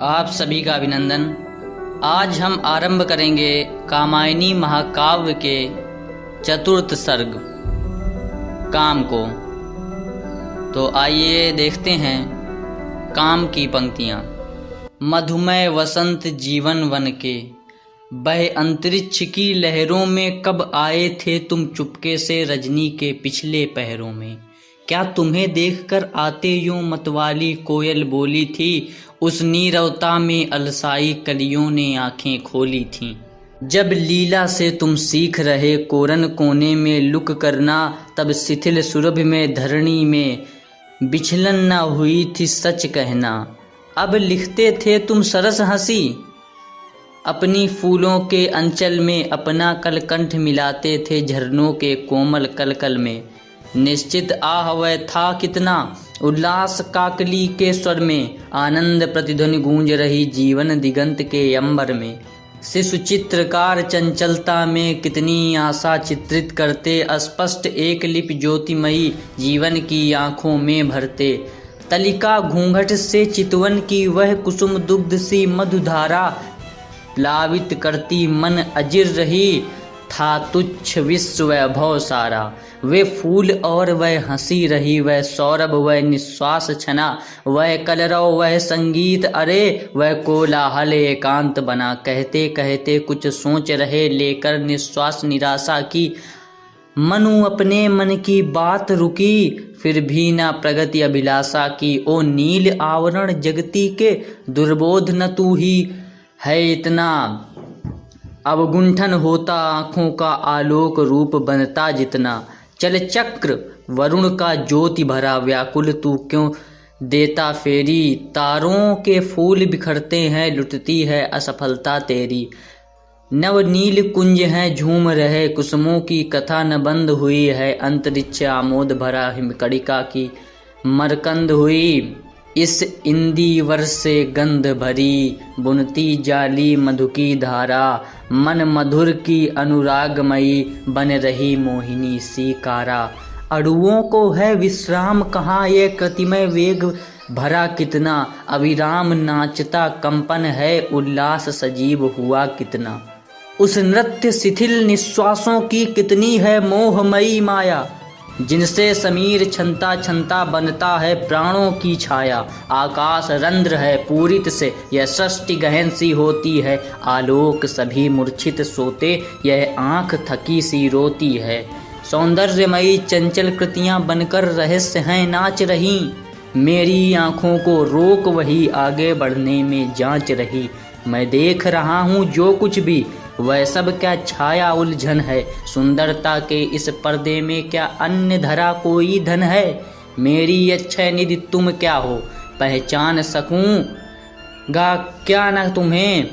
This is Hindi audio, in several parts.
आप सभी का अभिनंदन। आज हम आरंभ करेंगे कामायनी महाकाव्य के चतुर्थ सर्ग काम को। तो आइए देखते हैं काम की पंक्तियाँ। मधुमय वसंत जीवन वन के, बह अंतरिक्ष की लहरों में कब आए थे तुम चुपके से रजनी के पिछले पहरों में। क्या तुम्हें देखकर आते यूं मतवाली कोयल बोली थी, उस नीरवता में अलसाई कलियों ने आंखें खोली थीं। जब लीला से तुम सीख रहे कोरन कोने में लुक करना, तब शिथिल सुरभि में धरणी में बिछलन न हुई थी सच कहना। अब लिखते थे तुम सरस हंसी, अपनी फूलों के अंचल में अपना कलकंठ मिलाते थे झरनों के कोमल कलकल में। निश्चित आह वह था कितना उल्लास काकली के स्वर में, आनंद प्रतिध्वनि गूंज रही जीवन दिगंत के अंबर में। शिशु चित्रकार चंचलता में कितनी आशा चित्रित करते, अस्पष्ट एक लिप ज्योतिमयी जीवन की आंखों में भरते। तलिका घूंघट से चितवन की वह कुसुम दुग्ध सी मधुधारा, प्लावित करती मन अजिर रही था तुच्छ विश्व वैभव सारा। वे फूल और वह हंसी रही, वह सौरभ वह निश्वास छना, वह कलरव वह संगीत, अरे वह कोलाहल एकांत बना। कहते कहते कुछ सोच रहे लेकर निश्वास निराशा की, मनु अपने मन की बात रुकी फिर भी ना प्रगति अभिलाषा की। ओ नील आवरण जगती के दुर्बोध न तू ही है इतना, अवगुंठन होता आँखों का आलोक रूप बनता जितना। चल चक्र वरुण का ज्योति भरा व्याकुल तू क्यों देता फेरी, तारों के फूल बिखरते हैं लुटती है असफलता तेरी। नव नील कुंज हैं झूम रहे कुसुमों की कथा न बंद हुई है, अंतरिक्ष आमोद भरा हिमकड़िका की मरकंद हुई। इस इंदी वर्ष से गंध भरी बुनती जाली मधु की धारा, मन मधुर की अनुरागमयी बन रही मोहिनी सी कारा। अड़ुओं को है विश्राम कहाँ, ये कृतिमय वेग भरा कितना, अविराम नाचता कंपन है उल्लास सजीव हुआ कितना। उस नृत्य शिथिल निश्वासों की कितनी है मोहमयी माया, जिनसे समीर छनता छनता बनता है प्राणों की छाया। आकाश रंध्र है पूरित से यह सृष्टि गहन सी होती है, आलोक सभी मूर्छित सोते यह आँख थकी सी रोती है। सौंदर्यमयी चंचल कृतियाँ बनकर रहस्य हैं नाच रही, मेरी आँखों को रोक वही आगे बढ़ने में जांच रही। मैं देख रहा हूँ जो कुछ भी वह सब क्या छाया उलझन है, सुंदरता के इस पर्दे में क्या अन्य धरा कोई धन है। मेरी अक्षय निधि तुम क्या हो पहचान सकूंगा क्या न तुम्हें,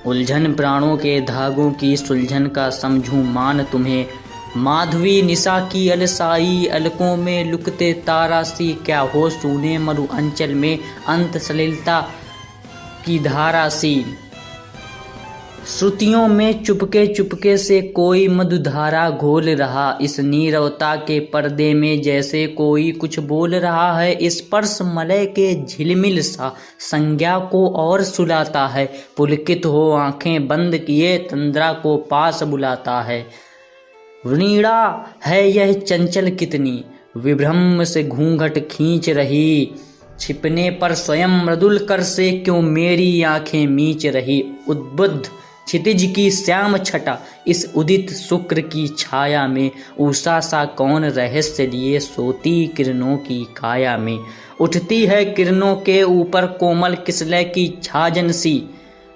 उलझन प्राणों के धागों की सुलझन का समझूं मान तुम्हें। माधवी निशा की अलसाई अलकों में लुकते तारा सी, क्या हो सूने मरु अंचल में अंत सलिलता की धारा सी। श्रुतियों में चुपके चुपके से कोई मधुधारा घोल रहा, इस नीरवता के पर्दे में जैसे कोई कुछ बोल रहा है। स्पर्श मलय के झिलमिल सा संज्ञा को और सुलाता है, पुलकित हो आंखें बंद किए तंद्रा को पास बुलाता है। वीणा है यह चंचल कितनी विभ्रम से घूंघट खींच रही, छिपने पर स्वयं मृदुल कर से क्यों मेरी आंखें मीच रही। उद्बुद्ध क्षितिज की श्याम छटा इस उदित शुक्र की छाया में, उषा सा कौन रहस्य लिए सोती किरणों की काया में। उठती है किरणों के ऊपर कोमल किसलय की छाजन सी,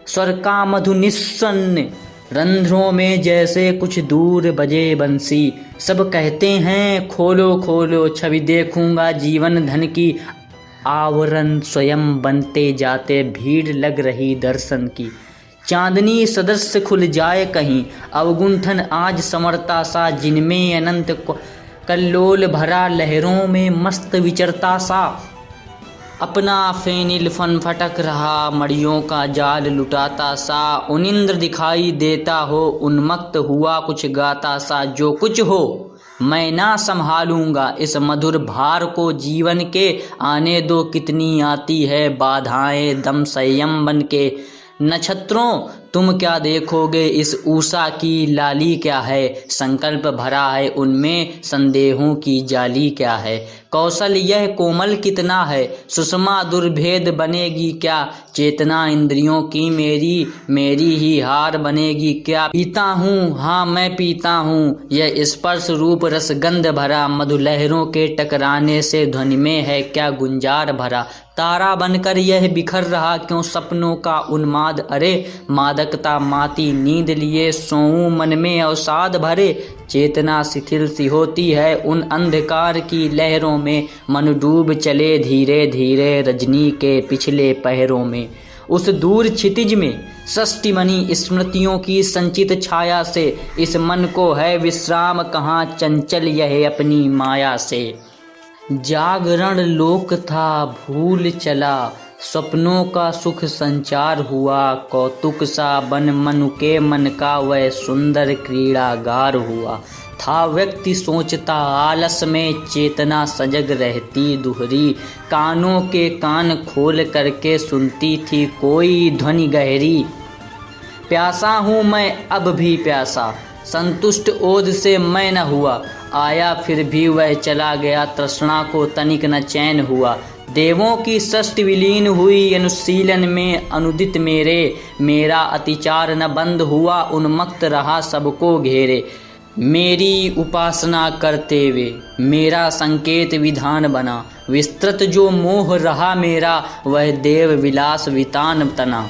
स्वर का मधु निस्सन्न रंध्रों में जैसे कुछ दूर बजे बंसी। सब कहते हैं खोलो खोलो छवि देखूंगा जीवन धन की, आवरण स्वयं बनते जाते भीड़ लग रही दर्शन की। चांदनी सदस्य खुल जाए कहीं अवगुंठन आज समरता सा, जिनमें अनंत कल्लोल भरा लहरों में मस्त विचरता सा। अपना फेनिल फन फटक रहा मड़ियों का जाल लुटाता सा, उनिंद्र दिखाई देता हो उन्मत्त हुआ कुछ गाता सा। जो कुछ हो मैं ना संभालूंगा इस मधुर भार को जीवन के। आने दो कितनी आती है बाधाएं दम संयम बन के। नक्षत्रों तुम क्या देखोगे इस उषा की लाली क्या है। संकल्प भरा है उनमें संदेहों की जाली क्या है। कौशल यह कोमल कितना है सुषमा दुर्भेद बनेगी क्या। चेतना इंद्रियों की मेरी ही हार बनेगी क्या। पीता हूँ हाँ मैं पीता हूँ यह स्पर्श रूप रसगंध भरा। मधुलहरों के टकराने से ध्वनि में है क्या गुंजार भरा। तारा बनकर यह बिखर रहा क्यों सपनों का उन्माद। अरे मादकता माती नींद लिए सोऊं मन में अवसाद भरे। चेतना शिथिल सी होती है उन अंधकार की लहरों में। मन डूब चले धीरे धीरे रजनी के पिछले पहरों में। उस दूर क्षितिज में षष्टिमणि स्मृतियों की संचित छाया से। इस मन को है विश्राम कहाँ चंचल यह अपनी माया से। जागरण लोक था भूल चला सपनों का सुख संचार हुआ। कौतुक सा बन मनु के मन का वह सुंदर क्रीड़ागार हुआ। था व्यक्ति सोचता आलस में चेतना सजग रहती दुहरी। कानों के कान खोल करके सुनती थी कोई ध्वनि गहरी। प्यासा हूँ मैं अब भी प्यासा संतुष्ट ओध से मैं न हुआ। आया फिर भी वह चला गया तृष्णा को तनिक न चैन हुआ। देवों की सृष्टि विलीन हुई अनुशीलन में अनुदित मेरा अतिचार न बंद हुआ। उन्मत्त रहा सबको घेरे मेरी उपासना करते हुए। मेरा संकेत विधान बना विस्तृत जो मोह रहा मेरा। वह देव विलास वितान तना।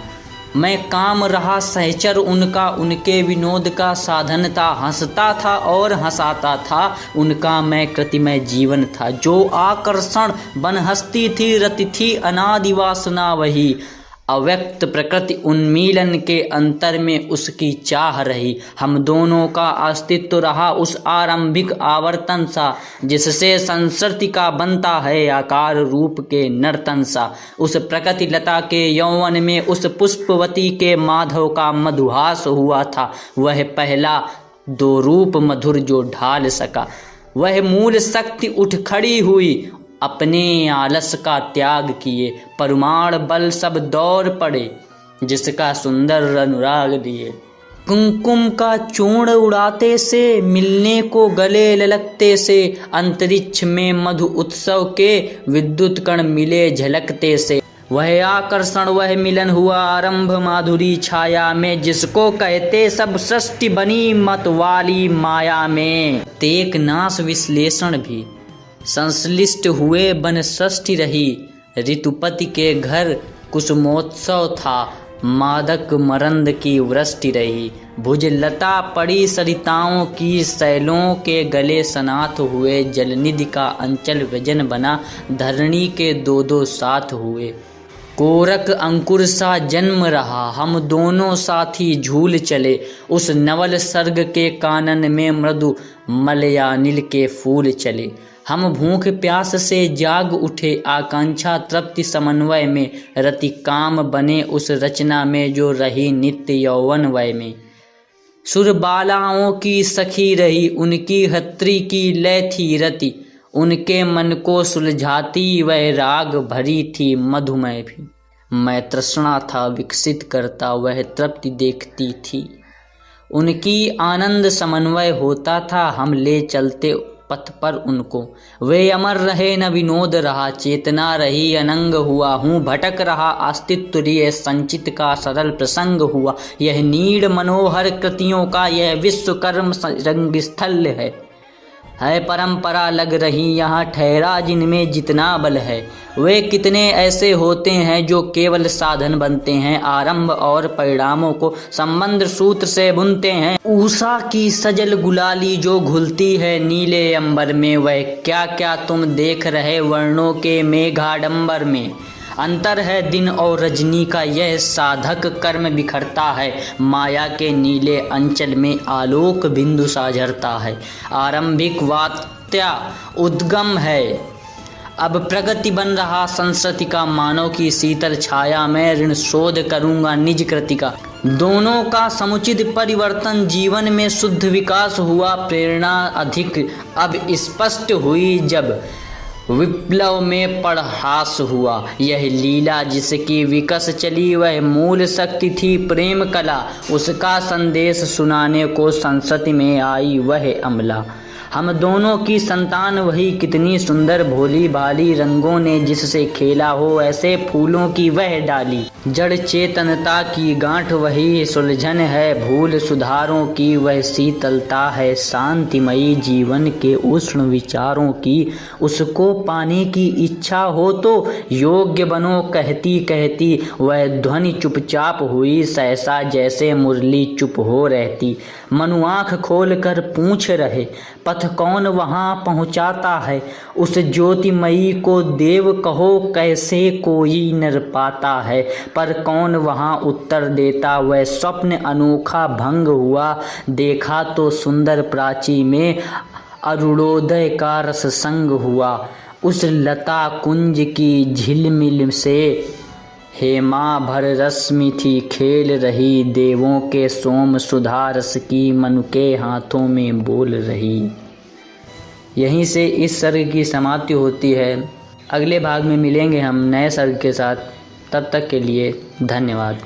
मैं काम रहा सहचर उनका उनके विनोद का साधन था। हंसता था और हंसाता था उनका मैं कृतिमय जीवन था। जो आकर्षण बन हंसती थी रति थी अनादि वासना वही। अव्यक्त प्रकृति उन्मीलन के अंतर में उसकी चाह रही। हम दोनों का अस्तित्व रहा उस आरंभिक आवर्तन सा। जिससे संसर्ति का बनता है आकार रूप के नर्तन सा। उस प्रकृति लता के यौवन में उस पुष्पवती के माधव का मधुहास हुआ था। वह पहला दो रूप मधुर जो ढाल सका। वह मूल शक्ति उठ खड़ी हुई अपने आलस का त्याग किए। परमाण बल सब दौड़ पड़े जिसका सुंदर अनुराग दिए। कुमकुम का चूर्ण उड़ाते से मिलने को गले ललकते से। अंतरिक्ष में मधु उत्सव के विद्युत कण मिले झलकते से। वह आकर्षण वह मिलन हुआ आरंभ माधुरी छाया में। जिसको कहते सब सृष्टि बनी मतवाली माया में। तेक नाश विश्लेषण भी संश्लिष्ट हुए बन सृष्टि रही। ऋतुपति के घर कुसुमोत्सव था मादक मरंद की वृष्टि रही। भुज लता पड़ी सरिताओं की शैलों के गले सनाथ हुए। जलनिधि का अंचल व्यजन बना धरणी के दो दो साथ हुए। कोरक अंकुर सा जन्म रहा हम दोनों साथी झूल चले। उस नवल सर्ग के कानन में मृदु मलयानिल के फूल चले। हम भूख प्यास से जाग उठे आकांक्षा तृप्ति समन्वय में। रति काम बने उस रचना में जो रही नित्य यौवन वय में। सुरबालाओं की सखी रही उनकी हत्री की लय थी रति। उनके मन को सुलझाती वह राग भरी थी मधुमय भी। मैं तृष्णा था विकसित करता वह तृप्ति देखती थी। उनकी आनंद समन्वय होता था हम ले चलते पथ पर उनको। वे अमर रहे न विनोद रहा चेतना रही अनंग हुआ। हूँ भटक रहा अस्तित्व रिय संचित का सरल प्रसंग हुआ। यह नीड़ मनोहर कृतियों का यह विश्वकर्म रंगस्थल है परंपरा लग रही यहाँ ठहरा जिनमें जितना बल है। वे कितने ऐसे होते हैं जो केवल साधन बनते हैं आरंभ और परिणामों को संबंध सूत्र से बुनते हैं। उषा की सजल गुलाली जो घुलती है नीले अंबर में। वह क्या क्या तुम देख रहे वर्णों के मेघाडंबर में। अंतर है दिन और रजनी का यह साधक कर्म बिखरता है। माया के नीले अंचल में आलोक बिंदु सा झरता है। आरंभिक वात्या उद्गम है अब प्रगति बन रहा संस्कृति का। मानव की शीतल छाया में ऋण शोध करूंगा निज कृति का। दोनों का समुचित परिवर्तन, जीवन में शुद्ध विकास हुआ। प्रेरणा अधिक अब स्पष्ट हुई जब विप्लव में पड़हास हुआ। यह लीला जिसकी विकस चली वह मूल शक्ति थी प्रेम कला। उसका संदेश सुनाने को संसद में आई वह अमला। हम दोनों की संतान वही कितनी सुंदर भोली भाली, रंगों ने जिससे खेला हो ऐसे फूलों की वह डाली। जड़ चेतनता की गांठ वही सुलझन है, भूल सुधारों की वह शीतलता है। शांतिमयी जीवन के उष्ण विचारों की उसको पाने की इच्छा हो तो योग्य बनो। कहती कहती वह ध्वनि चुपचाप हुई, सहसा जैसे मुरली चुप हो रहती। मनु आँख खोल कर पूछ रहे, पथ कौन वहाँ पहुँचाता है? उस ज्योतिमयी को देव कहो, कैसे कोई नर पाता है? पर कौन वहाँ उत्तर देता? वह स्वप्न अनोखा भंग हुआ। देखा तो सुंदर प्राची में अरुणोदय का रस संग हुआ। उस लता कुंज की झिलमिल से हेमा भर रश्मि थी खेल रही। देवों के सोम सुधा रस की मनु के हाथों में बोल रही। यहीं से इस सर्ग की समाप्ति होती है। अगले भाग में मिलेंगे हम नए सर्ग के साथ। तब तक के लिए धन्यवाद।